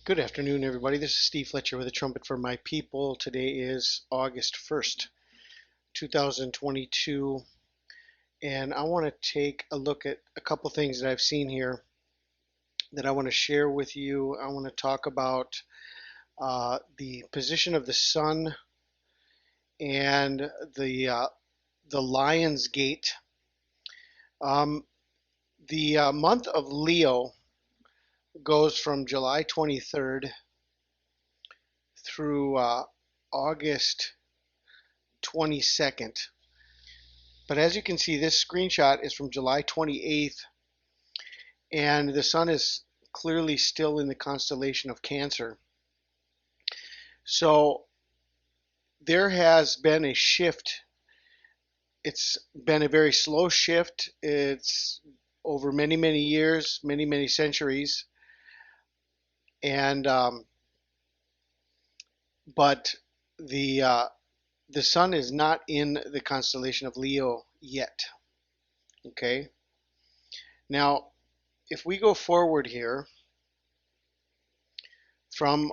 Good afternoon, everybody. This is Steve Fletcher with a trumpet for my people. Today is August 1st, 2022, and I want to take a look at a couple things that I've seen here that I want to share with you. I want to talk about the position of the sun and the Lion's Gate. The month of Leo goes from July 23rd through August 22nd. But as you can see, this screenshot is from July 28th, and the sun is clearly still in the constellation of Cancer. So there has been a shift. It's been a very slow shift. It's over many, many years, many, many centuries. And but the sun is not in the constellation of Leo yet. Okay. Now, if we go forward here from,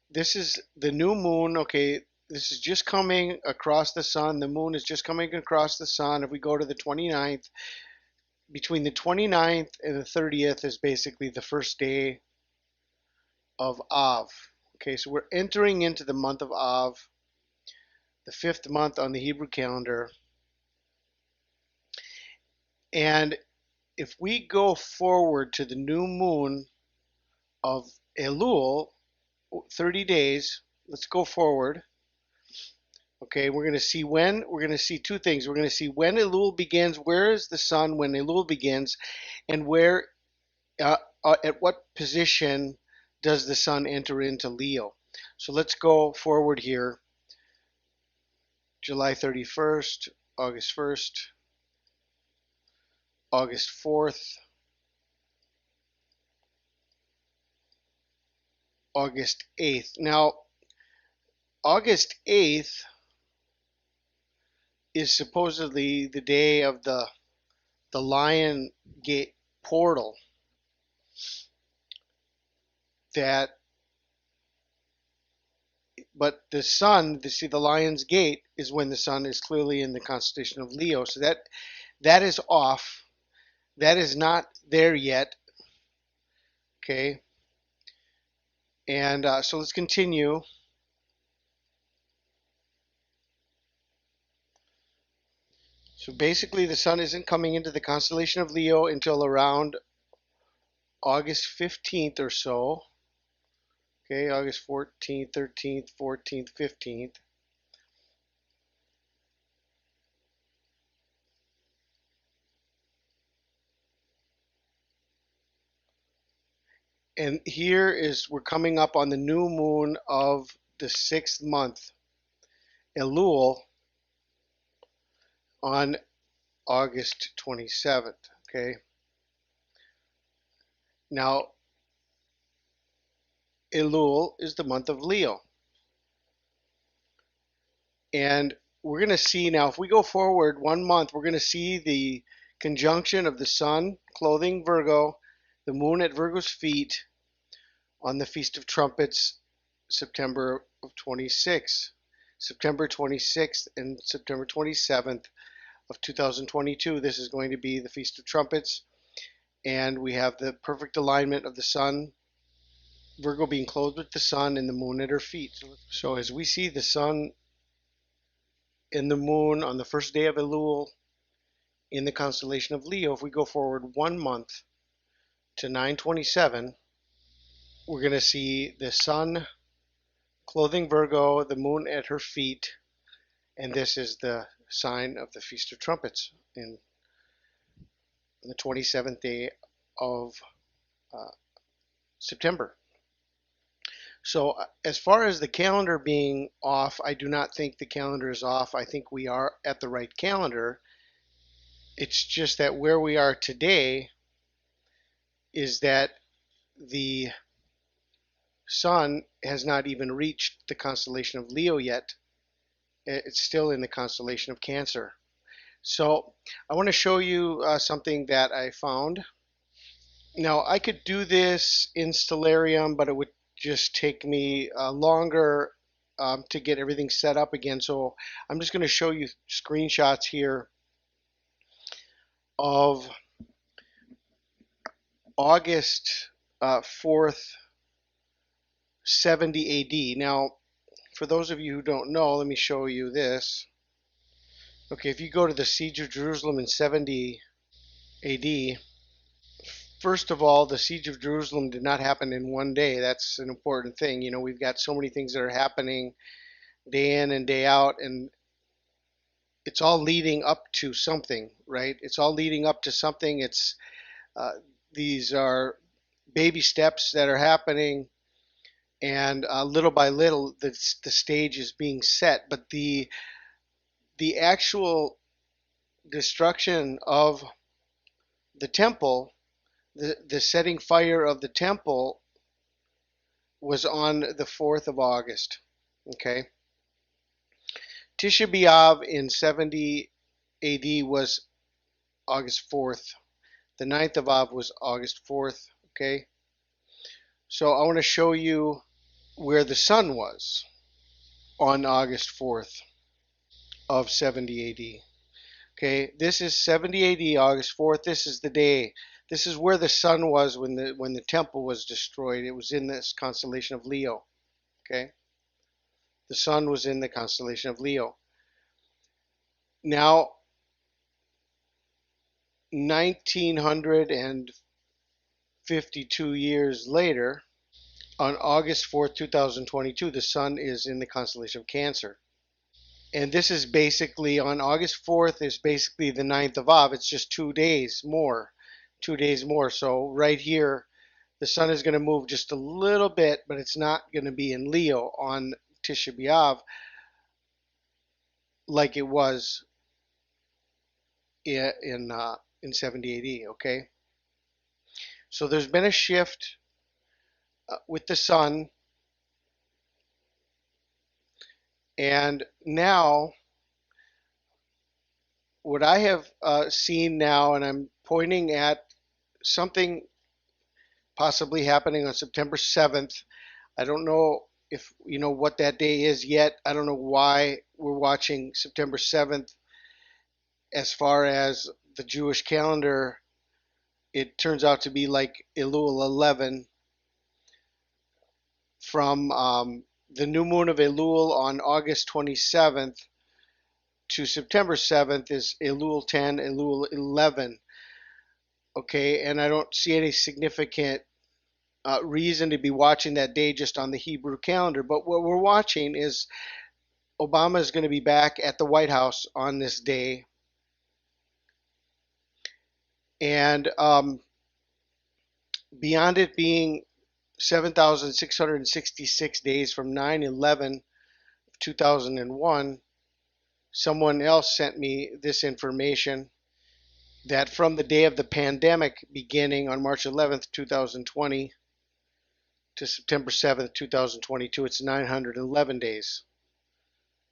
this is the new moon. Okay, this is just coming across the sun. The moon is just coming across the sun. If we go to the 29th, between the 29th and the 30th is basically the first day of Av. Okay, so we're entering into the month of Av, the 5th month on the Hebrew calendar. And if we go forward to the new moon of Elul, 30 days, let's go forward. Okay, we're going to see when, we're going to see two things. We're going to see when Elul begins, where is the sun when Elul begins, and where, at what position does the sun enter into Leo. So let's go forward here. July 31st, August 1st, August 4th, August 8th. Now, August 8th is supposedly the day of the Lion Gate portal but the sun, see, the Lion's Gate is when the sun is clearly in the constellation of Leo. So that is off. That is not there yet. Okay. And so let's continue. So basically the sun isn't coming into the constellation of Leo until around August 15th or so. Okay, August 14th, 13th, 14th, 15th. And here is, we're coming up on the new moon of the 6th month, Elul, on August 27th. Okay. Now, Elul is the month of Leo. And we're going to see now, if we go forward 1 month, we're going to see the conjunction of the sun clothing Virgo, the moon at Virgo's feet on the Feast of Trumpets, September 26th and September 27th of 2022. This is going to be the Feast of Trumpets, and we have the perfect alignment of the sun, Virgo being clothed with the sun, and the moon at her feet. So as we see the sun and the moon on the first day of Elul in the constellation of Leo, if we go forward 1 month to 9/27, we're going to see the sun clothing Virgo, the moon at her feet, and this is the sign of the Feast of Trumpets in the 27th day of September. So as far as the calendar being off, I do not think the calendar is off. I think we are at the right calendar. It's just that where we are today is that the sun has not even reached the constellation of Leo yet. It's still in the constellation of Cancer. So I want to show you something that I found. Now I could do this in Stellarium, but it would just take me longer to get everything set up again. So I'm just going to show you screenshots here of August 4th, 70 AD. Now, for those of you who don't know, let me show you this. Okay, if you go to the Siege of Jerusalem in 70 AD, first of all, the Siege of Jerusalem did not happen in one day. That's an important thing. You know, we've got so many things that are happening day in and day out, and it's all leading up to something, right? It's all leading up to something. It's these are baby steps that are happening, and little by little, the stage is being set. But the actual destruction of the temple, the setting fire of the temple, was on the 4th of August. Okay. Tisha B'Av in 70 AD was August 4th. The 9th of Av was August 4th. Okay. So I want to show you where the sun was on August 4th of 70 AD. Okay, this is 70 AD, August 4th. This is the day. This is where the sun was when the temple was destroyed. It was in this constellation of Leo. Okay, the sun was in the constellation of Leo. Now, 1952 years later, on August 4th, 2022, the sun is in the constellation of Cancer. And this is basically, on August 4th is basically the 9th of Av. It's just 2 days more. 2 days more. So right here, the sun is going to move just a little bit, but it's not going to be in Leo on Tisha B'Av like it was in 70 AD. Okay. So there's been a shift with the sun. And now, what I have seen now, and I'm pointing at something possibly happening on September 7th. I don't know if you know what that day is yet. I don't know why we're watching September 7th. As far as the Jewish calendar, it turns out to be like Elul 11 from the new moon of Elul on August 27th to September 7th is Elul 10, Elul 11. Okay, and I don't see any significant reason to be watching that day just on the Hebrew calendar. But what we're watching is Obama is going to be back at the White House on this day. And beyond it being 7,666 days from 9/11 of 2001, someone else sent me this information that from the day of the pandemic beginning on March 11th, 2020 to September 7th, 2022, it's 911 days.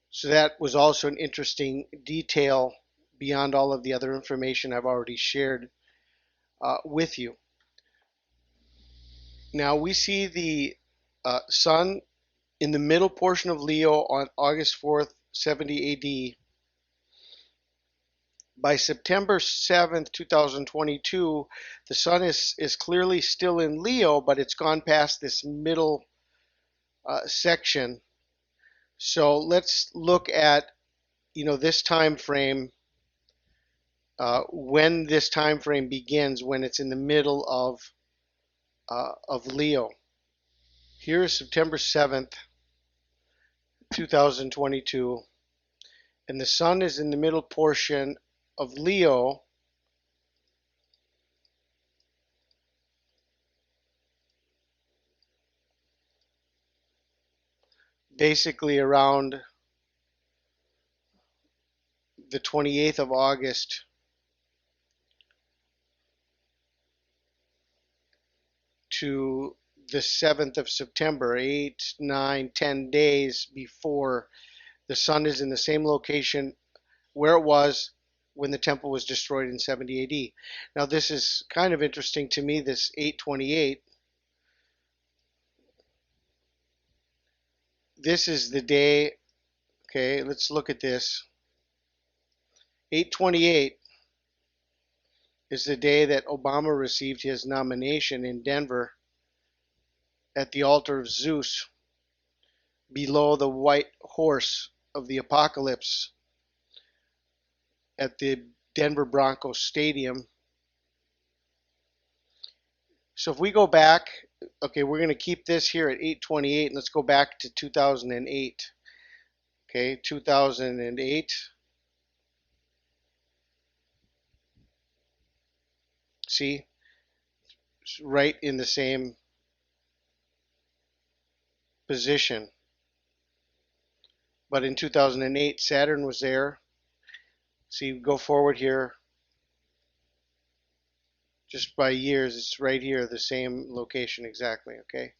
So that was also an interesting detail beyond all of the other information I've already shared with you. Now we see the sun in the middle portion of Leo on August 4th, 70 AD. By September 7th, 2022, the sun is clearly still in Leo, but it's gone past this middle section. So let's look at, this time frame, when this time frame begins, when it's in the middle of Leo. Here is September 7th, 2022, and the sun is in the middle portion of Leo. Basically around the 28th of August to the 7th of September, 8, 9, 10 days before the sun is in the same location where it was when the temple was destroyed in 70 AD. Now this is kind of interesting to me, this 828. this is the day. Okay, let's look at this. 8/28 is the day that Obama received his nomination in Denver at the altar of Zeus, below the white horse of the apocalypse at the Denver Broncos Stadium. So if we go back, okay, we're going to keep this here at 8/28, and let's go back to 2008. Okay, 2008. See, it's right in the same position. But in 2008, Saturn was there. See, go forward here just by years. It's right here, the same location exactly, okay?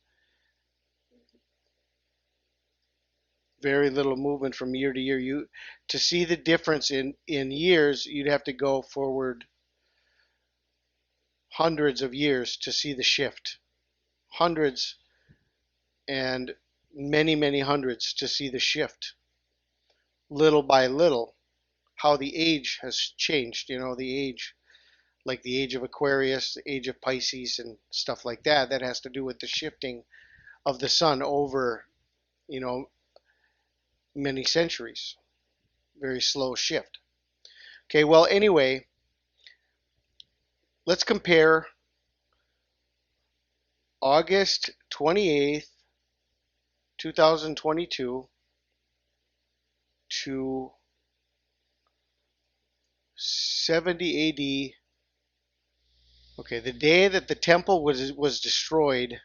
Very little movement from year to year. To see the difference in years, you'd have to go forward hundreds of years to see the shift. Hundreds and many, many hundreds to see the shift. Little by little, how the age has changed, you know, the age, like the age of Aquarius, the age of Pisces and stuff like that. That has to do with the shifting of the sun over, you know, many centuries. Very slow shift. Okay, well, anyway, let's compare August 28th, 2022 to 70 AD. Okay, the day that the temple was destroyed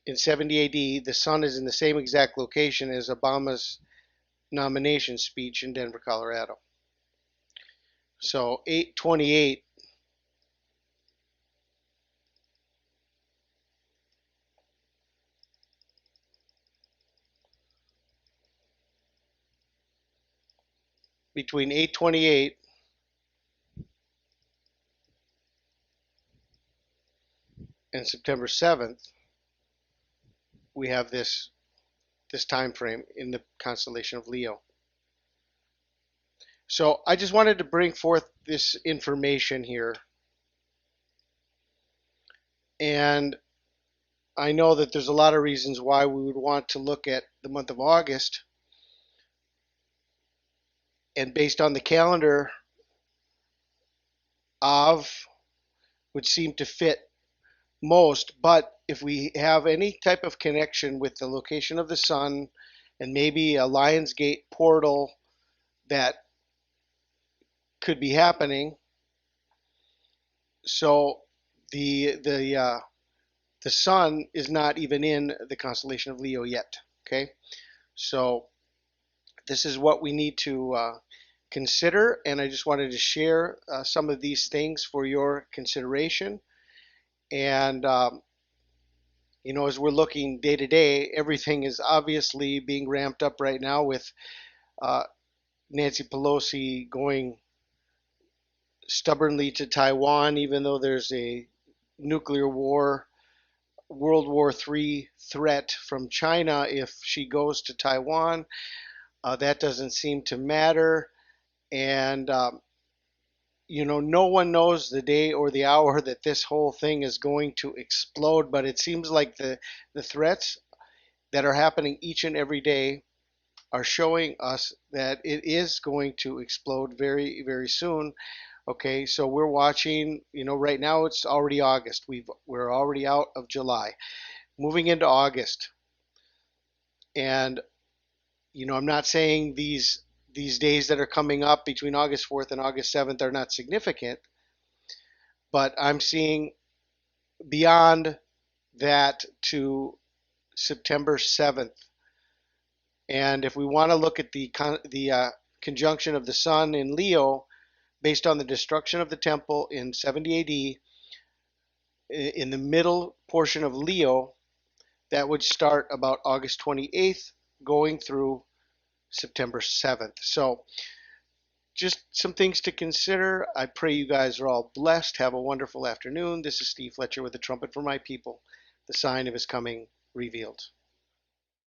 in 70 AD, the sun is in the same exact location as Obama's nomination speech in Denver, Colorado. So 8/28 between 8/28 and September 7th, we have this time frame in the constellation of Leo. So I just wanted to bring forth this information here. And I know that there's a lot of reasons why we would want to look at the month of August. And based on the calendar, Av would seem to fit most. But if we have any type of connection with the location of the sun and maybe a Lionsgate portal that could be happening, so the sun is not even in the constellation of Leo yet. Okay, so this is what we need to consider, and I just wanted to share some of these things for your consideration. And you know, as we're looking day to day, everything is obviously being ramped up right now with Nancy Pelosi going stubbornly to Taiwan, even though there's a nuclear war, World War III threat from China if she goes to Taiwan. That doesn't seem to matter. And, you know, no one knows the day or the hour that this whole thing is going to explode, but it seems like the threats that are happening each and every day are showing us that it is going to explode very, very soon. Okay, so we're watching, you know, right now it's already August. We're already out of July, moving into August. And, you know, I'm not saying these days that are coming up between August 4th and August 7th are not significant, but I'm seeing beyond that to September 7th. And if we want to look at the conjunction of the sun in Leo, based on the destruction of the temple in 70 AD, in the middle portion of Leo, that would start about August 28th, going through September 7th. So just some things to consider. I pray you guys are all blessed. Have a wonderful afternoon. This is Steve Fletcher with the Trumpet for My People, the sign of his coming revealed.